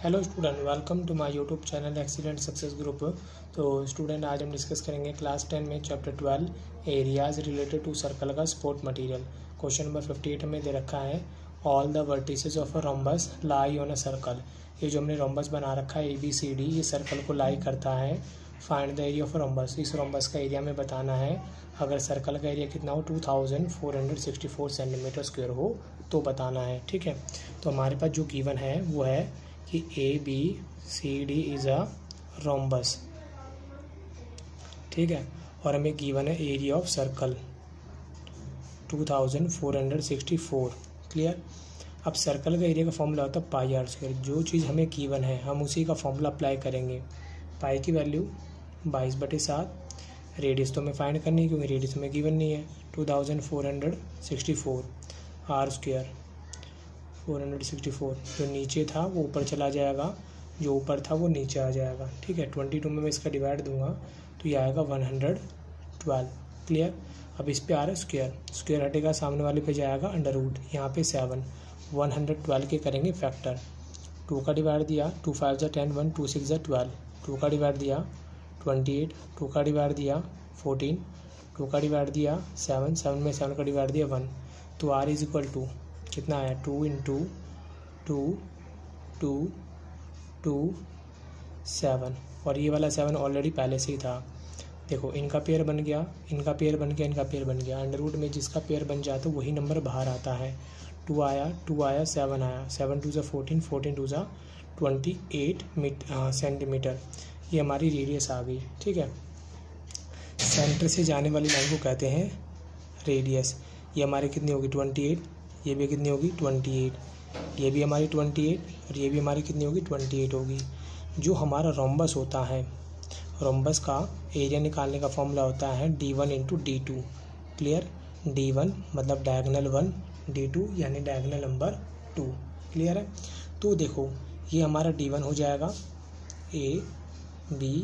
Hello student, welcome to my YouTube channel excellent success group. तो student, आज हम discuss करेंगे क्लास 10 में chapter 12 areas related to circle का सपोर्ट मटेरियल। क्वेश्चन नंबर 58 में दे रखा है all the vertices of a rhombus lie on a circle. ये जो हमने रोम्बस बना रखा है ABCD, ये सर्कल को लाई करता है। Find the area of rhombus, इस रोम्बस का एरिया में बताना है। अगर सर्कल का एरिया कितना हो 2464 सेंटीमीटर स्क्वायर हो तो बताना है। ठीक है, तो हमारे पास जो गिवन है वो है कि ABCD इज़ अ रोम्बस। ठीक है, और हमें गिवन है एरिया ऑफ सर्कल 2464। क्लियर। अब सर्कल का एरिया का फॉर्मूला होता है पाई आर स्क्वायर। जो चीज़ हमें गिवन है हम उसी का फॉर्मूला अप्लाई करेंगे। पाई की वैल्यू 22/7, रेडियस तो हमें फाइंड करनी है क्योंकि रेडियस में गिवन नहीं है। 2464 आर स्क्वायर 464, जो नीचे था वो ऊपर चला जाएगा, जो ऊपर था वो नीचे आ जाएगा। ठीक है, 22 में मैं इसका डिवाइड दूंगा तो ये आएगा 112। क्लियर। अब इस पे आ रहा है स्क्वायर, स्क्वायर हटेगा सामने वाले पे जाएगा अंडर रूट, यहाँ पे 7। 112 के करेंगे फैक्टर। 2 का डिवाइड दिया, 2 5 जा 10, 1 2 6 जा 12। 2 का डिवाइड दिया 28, 2 का डिवाइड दिया 14, 2 का डिवाइड दिया 7, 7 में 7 का डिवाइड दिया 1। तो R इज इक्वल टू कितना आया 2 × 2 2 2 7, और ये वाला 7 ऑलरेडी पहले से ही था। देखो, इनका पेयर बन गया, इनका पेयर बन गया, इनका पेयर बन गया। अंडर रूट में जिसका पेयर बन जाता है वही नंबर बाहर आता है। 2 आया 7 आया, 7 2 ज़ा 14, 14 2 ज़ा 28 सेंटीमीटर। ये हमारी रेडियस आ गई। ठीक है, सेंटर से जाने वाली लाइन को कहते हैं रेडियस। ये हमारी कितनी होगी 28, ये भी कितनी होगी 28, ये भी हमारी 28, और ये भी हमारी कितनी होगी 28 होगी। जो हमारा रोम्बस होता है, रोम्बस का एरिया निकालने का फॉर्मूला होता है D1 × D2। क्लियर। D1 मतलब डायगोनल 1, D2 यानी डायगोनल नंबर 2। क्लियर है। तो देखो, ये हमारा D1 हो जाएगा, ABCD।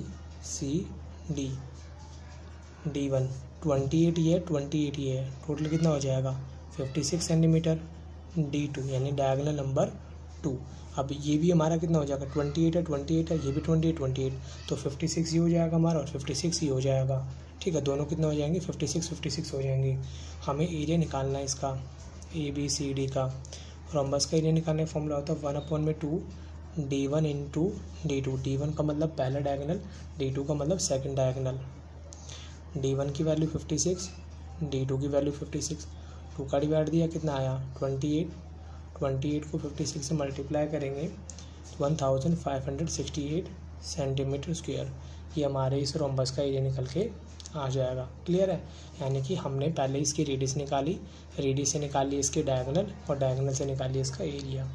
D1 28 ये 28 ये है, टोटल कितना हो जाएगा 56 सेंटीमीटर। D2 यानी डायगोनल नंबर 2। अब ये भी हमारा कितना हो जाएगा 28 है, 28 है, ये भी 28 तो 56 ही हो जाएगा हमारा, और 56 ही हो जाएगा। ठीक है, दोनों कितना हो जाएंगे 56 हो जाएंगे। हमें एरिया निकालना है इसका ABCD का। रोम्बस का एरिया निकालने का फॉर्मूला होता है 1/2 D1 × D2। D1 का मतलब पहला डायगोनल, D2 का मतलब सेकंड डायगोनल। D1 की वैल्यू 56, D2 की वैल्यू 56। 2 का डिवाइड दिया, कितना आया 28, 28 को 56 से मल्टीप्लाई करेंगे 1568 सेंटीमीटर स्क्वायर। ये हमारे इस रोम्बस का एरिया निकल के आ जाएगा। क्लियर है। यानी कि हमने पहले इसकी रेडियस निकाली, रेडियस से निकाली इसके डायगोनल, और डायगोनल से निकाली इसका एरिया।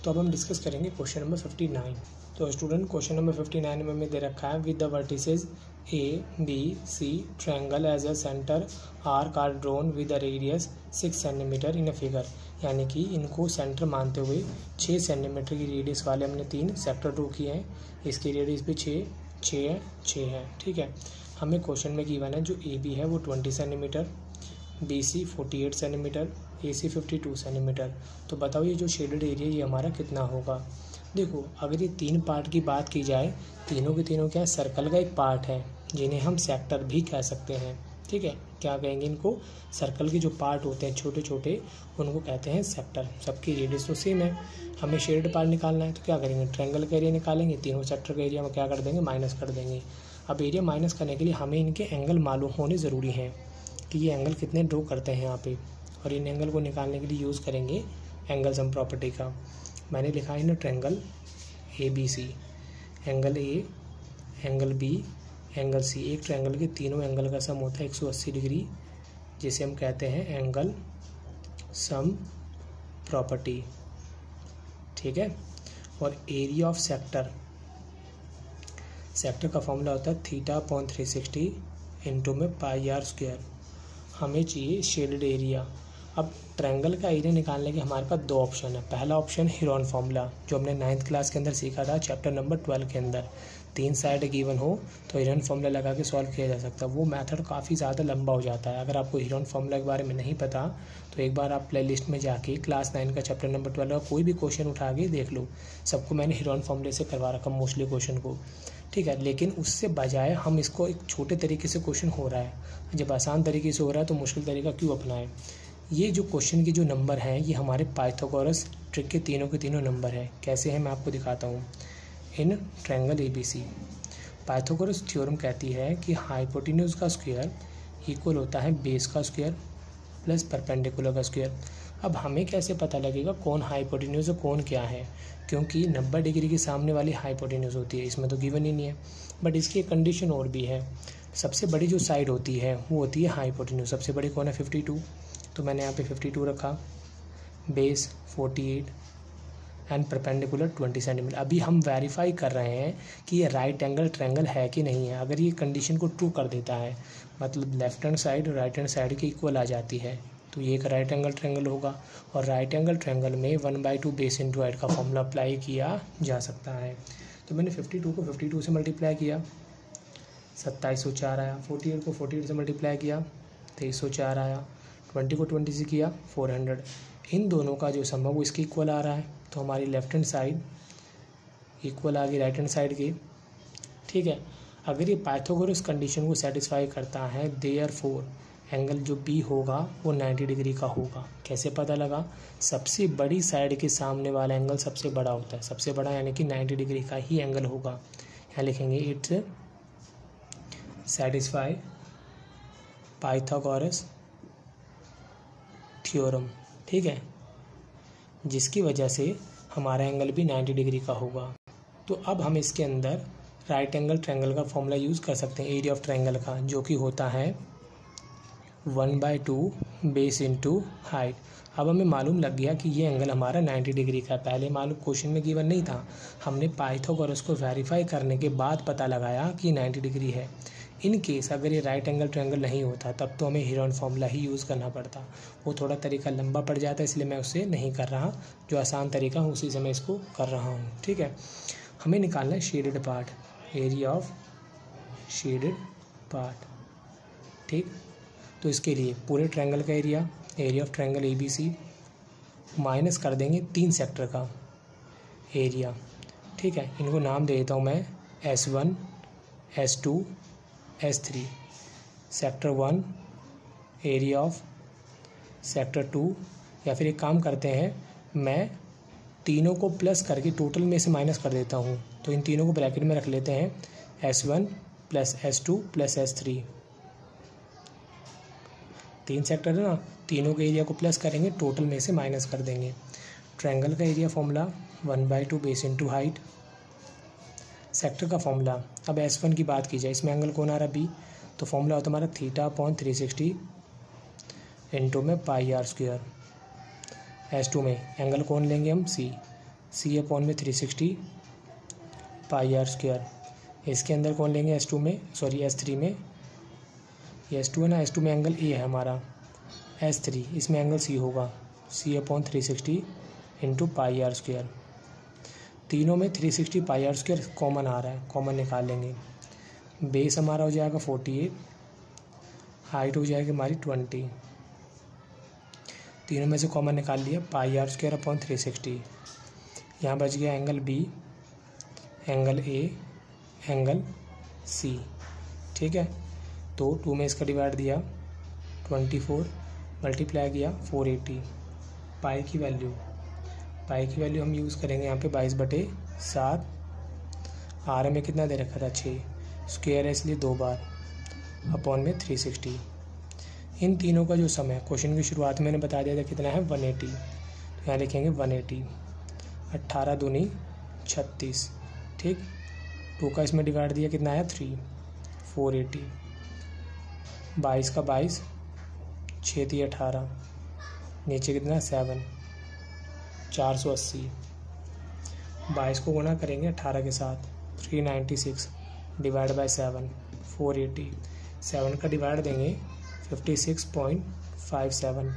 तो अब हम डिस्कस करेंगे क्वेश्चन नंबर 59। तो स्टूडेंट, क्वेश्चन नंबर 59 में हमें दे रखा है with the vertices ABC triangle as a centre arc are drawn with the radius 6 centimetre in a figure. यानी कि इनको सेंटर मानते हुए 6 सेंटीमीटर की रेडियस वाले हमने 3 सेक्टर ड्रो किए हैं। इसकी रेडियस भी 6 है। ठीक है, हमें क्वेश्चन में गिवन है जो AB है वो 20 centimetre, BC 48 centimetre, AC 52 centimetre. तो बताओ ये जो शेडेड एरिया ये हमारा कितना होगा। देखो, अगर ये 3 पार्ट की बात की जाए, तीनों के तीनों क्या है, सर्कल का एक पार्ट है, जिन्हें हम सेक्टर भी कह सकते हैं। ठीक है, क्या कहेंगे इनको, सर्कल के जो पार्ट होते हैं छोटे छोटे, उनको कहते हैं सेक्टर। सबकी रेडियस तो सेम है। हमें शेडेड पार्ट निकालना है तो क्या करेंगे, ट्रायंगल का एरिया निकालेंगे, तीनों सेक्टर का एरिया में क्या कर देंगे, माइनस कर देंगे। अब एरिया माइनस करने के लिए हमें इनके एंगल मालूम होने ज़रूरी हैं कि ये एंगल कितने ड्रॉ करते हैं यहाँ पे, और इन एंगल को निकालने के लिए यूज़ करेंगे एंगल सम प्रॉपर्टी का। मैंने लिखा है ना triangle ABC, angle A, angle B, angle C। एक ट्रायंगल के तीनों एंगल का सम होता है 180 डिग्री, जिसे हम कहते हैं एंगल सम प्रॉपर्टी। ठीक है, और एरिया ऑफ सेक्टर, सेक्टर का फॉर्मूला होता है θ/360 इंटू में पाई आर स्क्वायर। हमें चाहिए शेडेड एरिया, अब ट्रायंगल का एरिया निकालने के हमारे पास दो ऑप्शन है। पहला ऑप्शन हेरोन फार्मूला, जो हमने 9th क्लास के अंदर सीखा था चैप्टर नंबर 12 के अंदर। 3 साइड गिवन हो तो हेरोन फार्मूला लगा के सॉल्व किया जा सकता है। वो मेथड काफ़ी ज़्यादा लंबा हो जाता है। अगर आपको हेरोन फार्मूला के बारे में नहीं पता तो एक बार आप प्ले लिस्ट में जाके क्लास 9 का चैप्टर नंबर 12 का कोई भी क्वेश्चन उठा के देख लो। सबको मैंने हेरोन फार्मूले से करवा रखा मोस्टली क्वेश्चन को, ठीक है। लेकिन उससे बजाय हम इसको एक छोटे तरीके से क्वेश्चन हो रहा है, जब आसान तरीके से हो रहा है तो मुश्किल तरीका क्यों अपनाएं। ये जो क्वेश्चन के जो नंबर हैं ये हमारे पाइथागोरस ट्रिक के तीनों नंबर हैं। कैसे हैं मैं आपको दिखाता हूँ। In triangle ABC Pythagoras theorem कहती है कि हाइपोटेन्यूज का स्क्वायर इक्वल होता है बेस का स्क्वायर प्लस परपेंडिकुलर का स्क्वायर। अब हमें कैसे पता लगेगा कौन हाइपोटेन्यूज और कौन क्या है, क्योंकि 90 डिग्री के सामने वाली हाइपोटेन्यूज होती है, इसमें तो गिवन ही नहीं है। बट इसकी एक कंडीशन और भी है। सबसे बड़ी जो साइड होती है वो होती है हाइपोटेन्यूज। सबसे बड़ी कौन है 52, तो मैंने यहाँ पे 52 रखा, बेस 48 एंड परपेंडिकुलर 20 सेंटीमीटर। अभी हम वेरीफाई कर रहे हैं कि ये राइट एंगल ट्रायंगल है कि नहीं है। अगर ये कंडीशन को ट्रू कर देता है, मतलब लेफ्ट हैंड साइड और राइट हैंड साइड के इक्वल आ जाती है, तो ये एक राइट एंगल ट्रायंगल होगा। और राइट एंगल ट्रायंगल में 1/2 बेस इंटू हाइट का फॉर्मूला अप्लाई किया जा सकता है। तो मैंने 52 को 52 से मल्टीप्लाई किया, 2704 आया। 48 को 48 से मल्टीप्लाई किया, 2304 आया। 20 को 20 से किया 400। इन दोनों का जो सम है वो इसके इक्वल आ रहा है, तो हमारी लेफ्ट हैंड साइड इक्वल आ गई राइट हैंड साइड की, ठीक है। अगर ये पाइथागोरस कंडीशन को सेटिस्फाई करता है, देयरफॉर एंगल जो बी होगा वो 90 डिग्री का होगा। कैसे पता लगा? सबसे बड़ी साइड के सामने वाला एंगल सबसे बड़ा होता है, सबसे बड़ा यानी कि 90 डिग्री का ही एंगल होगा। यहाँ लिखेंगे इट्स सेटिस्फाई पाइथागोरस थ्योरम, ठीक है, जिसकी वजह से हमारा एंगल भी 90 डिग्री का होगा। तो अब हम इसके अंदर राइट एंगल ट्रायंगल का फॉर्मूला यूज़ कर सकते हैं एरिया ऑफ ट्रायंगल का, जो कि होता है 1/2 बेस इंटू हाइट। अब हमें मालूम लग गया कि ये एंगल हमारा 90 डिग्री का। पहले मालूम क्वेश्चन में गिवन नहीं था, हमने पाइथागोरस को वेरीफाई करने के बाद पता लगाया कि 90 डिग्री है। इन केस अगर ये राइट एंगल ट्रायंगल नहीं होता तब तो हमें हेरोन फार्मूला ही यूज़ करना पड़ता। वो थोड़ा तरीका लंबा पड़ जाता है, इसलिए मैं उससे नहीं कर रहा। जो आसान तरीका है उसी से मैं इसको कर रहा हूँ, ठीक है। हमें निकालना है shaded part, area of shaded part, ठीक। तो इसके लिए पूरे ट्रायंगल का area of triangle ABC minus कर देंगे 3 सेक्टर का एरिया, ठीक है। इनको नाम दे देता हूँ मैं S1 S2 S3। Sector 1 area of sector 2, या फिर एक काम करते हैं, मैं तीनों को प्लस करके टोटल में से माइनस कर देता हूँ। तो इन तीनों को ब्रैकेट में रख लेते हैं, S1 plus S2 plus S3। 3 sector है ना, तीनों के एरिया को प्लस करेंगे, टोटल में से माइनस कर देंगे। ट्रायंगल का area formula 1/2 base into height. Sector का फॉर्मूला, अब S1 की बात की जाए, इसमें एंगल कौन आ रहा है B, तो फॉर्मूला होता है हमारा θ/360 इंटू में πr²। S2 में एंगल कौन लेंगे हम C/360 πr²। इसके अंदर कौन लेंगे S3 में, ये S2 है ना, S2 में एंगल A है हमारा, S3 इसमें एंगल C होगा C/360 इंटू πr²। तीनों में 360 πr² कॉमन आ रहा है, कॉमन निकाल लेंगे। बेस हमारा हो जाएगा 48, हाइट हो जाएगी हमारी 20। तीनों में से कॉमन निकाल लिया, πr²/360। यहाँ बच गया angle B, angle A, angle C, ठीक है। तो 2 में इसका डिवाइड दिया 24, मल्टीप्लाई किया 480। पाई की वैल्यू हम यूज़ करेंगे यहाँ पे 22/7। आर में कितना दे रखा था 6, स्क्वायर है इसलिए 2 बार, अपॉन में 360। इन तीनों का जो सम है, क्वेश्चन की शुरुआत में मैंने बता दिया था कितना है 180, तो यहाँ लिखेंगे 180। 18 दूनी 36, ठीक। 2 का इसमें डिवाइड दिया कितना आया 3, 480। 22 का 22, 6 × 18, नीचे कितना 7, 480। 22 को गुना करेंगे 18 के साथ, 396 डिवाइड बाय 7, 480। 7 का डिवाइड देंगे 56.57,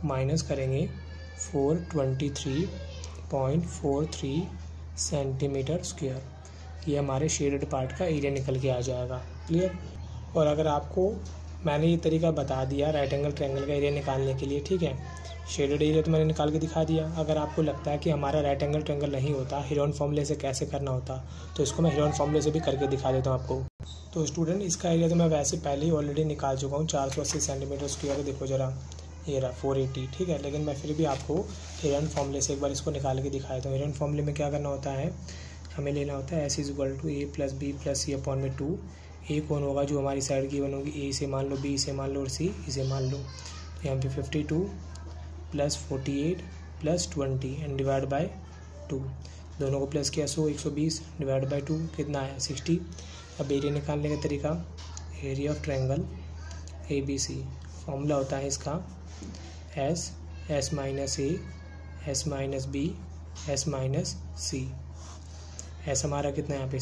माइनस करेंगे 423.43 सेंटीमीटर स्क्वायर। ये हमारे शेडेड पार्ट का एरिया निकल के आ जाएगा। क्लियर। और अगर आपको मैंने ये तरीका बता दिया राइट एंगल ट्रायंगल का एरिया निकालने के लिए, ठीक है, शेडेड एरिया तो मैंने निकाल के दिखा दिया। अगर आपको लगता है कि हमारा राइट एंगल ट्रायंगल नहीं होता, हेरोन फॉर्मूले से कैसे करना होता, तो इसको मैं हेरोन फॉर्मूले से भी करके दिखा देता हूँ आपको। तो स्टूडेंट इसका एरिया तो मैं वैसे पहले ही ऑलरेडी निकाल चुका हूँ, 480 सेंटीमीटर स्क्वायर। देखो ज़रा, ये रहा 480, ठीक है। लेकिन मैं फिर भी आपको हेरोन फॉर्मूले से एक बार इसको निकाल के दिखाया। तो हेरोन फॉर्मूले में क्या करना होता है, हमें लेना होता है S = A + B + C/2। ए कौन होगा, जो हमारी साइड की वन होगी, ए इसे मान लो, बी इसे मान लो और सी इसे मान लो। तो यहाँ पे 52 + 48 + 20 एंड डिवाइड बाय 2। दोनों को प्लस किया 120 डिवाइड बाय 2 कितना आया 60। अब एरिया निकालने का तरीका, area of triangle ABC formula होता है इसका S - A S - B S - C। S हमारा कितना है यहाँ पे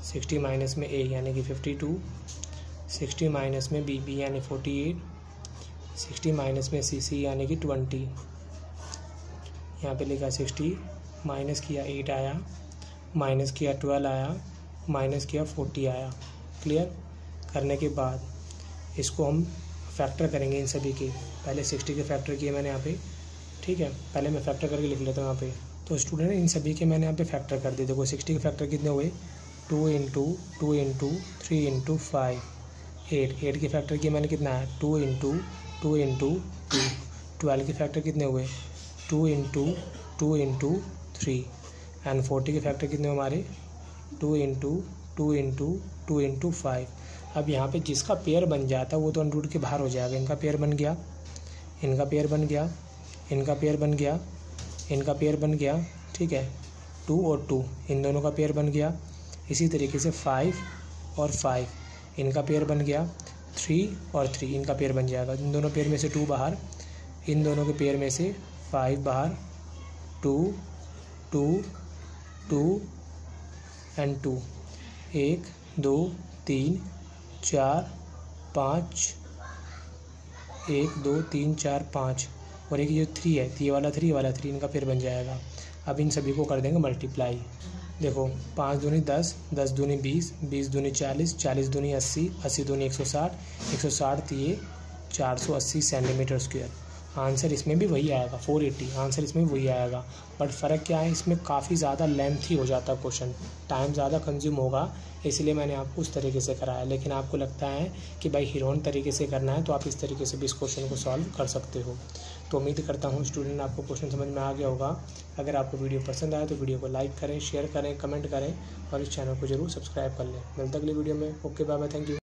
60 माइनस में A यानी कि 52, 60 माइनस में B यानी 48, 60 माइनस में C यानी कि 20। यहाँ पे लिखा 60 माइनस किया 8 आया, माइनस किया 12 आया, माइनस किया 40 आया। क्लियर। करने के बाद इसको हम फैक्टर करेंगे इन सभी के। पहले 60 के फैक्टर किए मैंने यहाँ पे, ठीक है। पहले मैं फैक्टर करके लिख लेता हूँ यहाँ पे। तो स्टूडेंट इन सभी के मैंने यहाँ पे फैक्टर कर दिए। देखो 60 के फैक्टर कितने हुए, 2 × 2 × 3 × 5 8 के फैक्टर किए मैंने कितना है 2 × 2 × 2। 12 के फैक्टर कितने हुए 2 × 2 × 3 एंड 40 के फैक्टर कितने हमारे 2 × 2 × 2 × 5। अब यहाँ पे जिसका पेयर बन जाता है वो तो अंडर रूट के बाहर हो जाएगा। इनका पेयर बन गया, इनका पेयर बन गया, इनका पेयर बन गया, इनका पेयर बन गया, ठीक है। 2 और 2 इन दोनों का पेयर बन गया। इसी तरीके से 5 और 5 इनका पेयर बन गया। 3 और 3 इनका पेयर बन जाएगा। इन दोनों पेयर में से 2 बाहर, इन दोनों के पेयर में से 5 बाहर, 2 2 2 एंड 2 1 2 3 4 5 1 2 3 4 5 और एक जो 3 है, ये वाला 3 वाला 3 इनका पेयर बन जाएगा। अब इन सभी को कर देंगे मल्टीप्लाई। देखो 5 दूनी 10, 10 दूनी 20, 20 दूनी 40, 40 दूनी 80, 80 दूनी 160, 160 ये 480 सेंटीमीटर स्क्वायर। आंसर इसमें भी वही आएगा 480, आंसर इसमें भी वही आएगा। बट फ़र्क क्या है, इसमें काफ़ी ज़्यादा लेंथी हो जाता है क्वेश्चन, टाइम ज़्यादा कंज्यूम होगा, इसलिए मैंने आपको उस तरीके से कराया। लेकिन आपको लगता है कि भाई हेरोन तरीके से करना है तो आप इस तरीके से भी इस क्वेश्चन को सॉल्व कर सकते हो। तो उम्मीद करता हूँ स्टूडेंट आपको क्वेश्चन समझ में आ गया होगा। अगर आपको वीडियो पसंद आया तो वीडियो को लाइक करें, शेयर करें, कमेंट करें और इस चैनल को जरूर सब्सक्राइब कर लें। मिलते अगली वीडियो में। Okay bye bye, thank you.